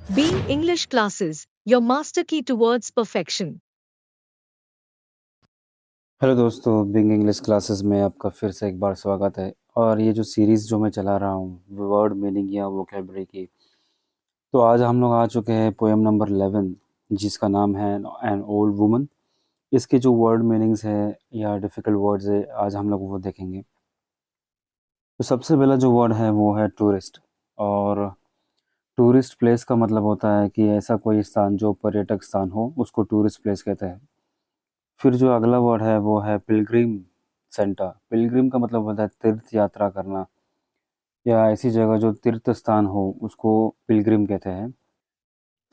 Being English classes, your master key towards perfection. Hello दोस्तों, Bing English classes में आपका फिर से एक बार स्वागत है। और ये जो सीरीज़ जो मैं चला रहा हूँ वर्ड मीनिंग या वोकेबलरी की, तो आज हम लोग आ चुके हैं पोएम नंबर 11, जिसका नाम है एन ओल्ड वुमन। इसके जो वर्ड मीनिंग्स है या डिफ़िकल्ट वर्ड्स है, आज हम लोग वो देखेंगे। तो सबसे पहला जो वर्ड है वो है टूरिस्ट। और टूरिस्ट प्लेस का मतलब होता है कि ऐसा कोई स्थान जो पर्यटक स्थान हो, उसको टूरिस्ट प्लेस कहते हैं। फिर जो अगला वर्ड है वो है पिलग्रिम सेंटर। पिलग्रिम का मतलब होता है तीर्थ यात्रा करना या ऐसी जगह जो तीर्थ स्थान हो, उसको पिलग्रिम कहते हैं।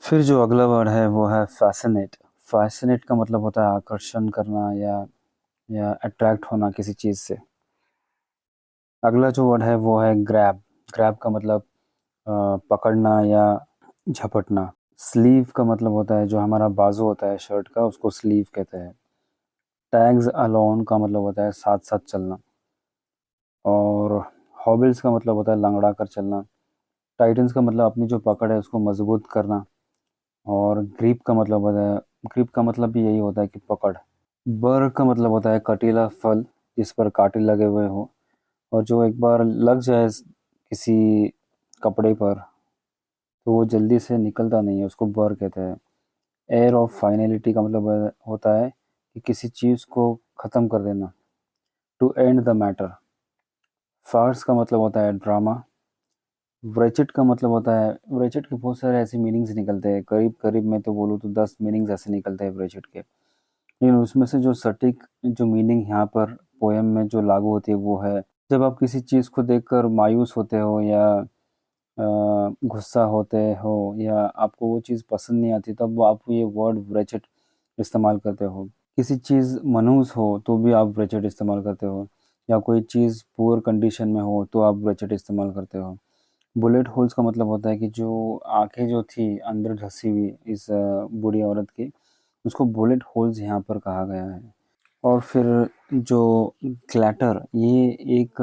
फिर जो अगला वर्ड है वो है फैसिनेट। फैसिनेट का मतलब होता है आकर्षण करना या अट्रैक्ट होना किसी चीज़ से। अगला जो वर्ड है वो है ग्रैब। ग्रैब का मतलब पकड़ना या झपटना। स्लीव का मतलब होता है जो हमारा बाजू होता है शर्ट का, उसको स्लीव कहते हैं। टैग्स अलोन का मतलब होता है साथ साथ चलना। और हॉबिल्स का मतलब होता है लंगड़ा कर चलना। टाइटन्स का मतलब अपनी जो पकड़ है उसको मजबूत करना। और ग्रिप का मतलब होता है, ग्रिप का मतलब भी यही होता है कि पकड़। बर का मतलब होता है कटीला फल जिस पर कांटे लगे हुए हो, और जो एक बार लग जाए किसी कपड़े पर तो वो जल्दी से निकलता नहीं है, उसको बर कहते हैं। एयर ऑफ फाइनलिटी का मतलब होता है कि किसी चीज़ को ख़त्म कर देना, to end the matter. Farce का मतलब होता है ड्रामा। ब्रेचेट का मतलब होता है, ब्रेचेट के बहुत सारे ऐसे मीनिंग्स निकलते हैं, करीब करीब मैं तो बोलूँ तो 10 मीनिंग्स ऐसे निकलते हैं ब्रेचेट के। लेकिन उसमें से जो सटीक जो मीनिंग यहाँ पर पोएम में जो लागू होती है वो है, जब आप किसी चीज़ को देखकर मायूस होते हो या गुस्सा होते हो या आपको वो चीज़ पसंद नहीं आती, तब वो आप ये वर्ड ब्रेचेट इस्तेमाल करते हो। किसी चीज़ मनहूस हो तो भी आप ब्रेचेट इस्तेमाल करते हो, या कोई चीज़ पुअर कंडीशन में हो तो आप ब्रेचेट इस्तेमाल करते हो। बुलेट होल्स का मतलब होता है कि जो आँखें जो थी अंदर धँसी हुई इस बूढ़ी औरत की, उसको बुलेट होल्स यहाँ पर कहा गया है। और फिर जो क्लैटर, ये एक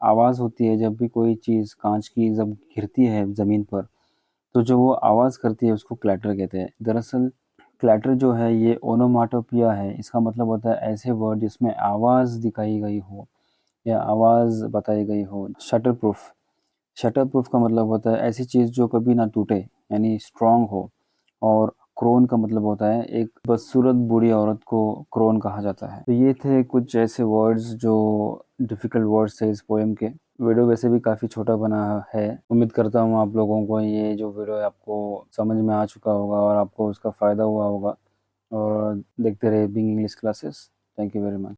आवाज़ होती है जब भी कोई चीज़ काँच की जब गिरती है ज़मीन पर, तो जो वो आवाज़ करती है उसको क्लैटर कहते हैं। दरअसल क्लैटर जो है ये ओनोमाटोपिया है। इसका मतलब होता है ऐसे वर्ड जिसमें आवाज़ दिखाई गई हो या आवाज़ बताई गई हो। Shutter proof. शटर प्रूफ का मतलब होता है ऐसी चीज़ जो कभी ना टूटे, यानी स्ट्रॉन्ग हो। और क्रोन का मतलब होता है एक बदसूरत बूढ़ी औरत को क्रोन कहा जाता है। तो ये थे कुछ ऐसे वर्ड्स जो डिफ़िकल्ट वर्ड्स थे इस पोएम के। वीडियो वैसे भी काफ़ी छोटा बना है। उम्मीद करता हूँ आप लोगों को ये जो वीडियो है आपको समझ में आ चुका होगा और आपको उसका फ़ायदा हुआ होगा। और देखते रहिए Bing English classes. Thank you very much.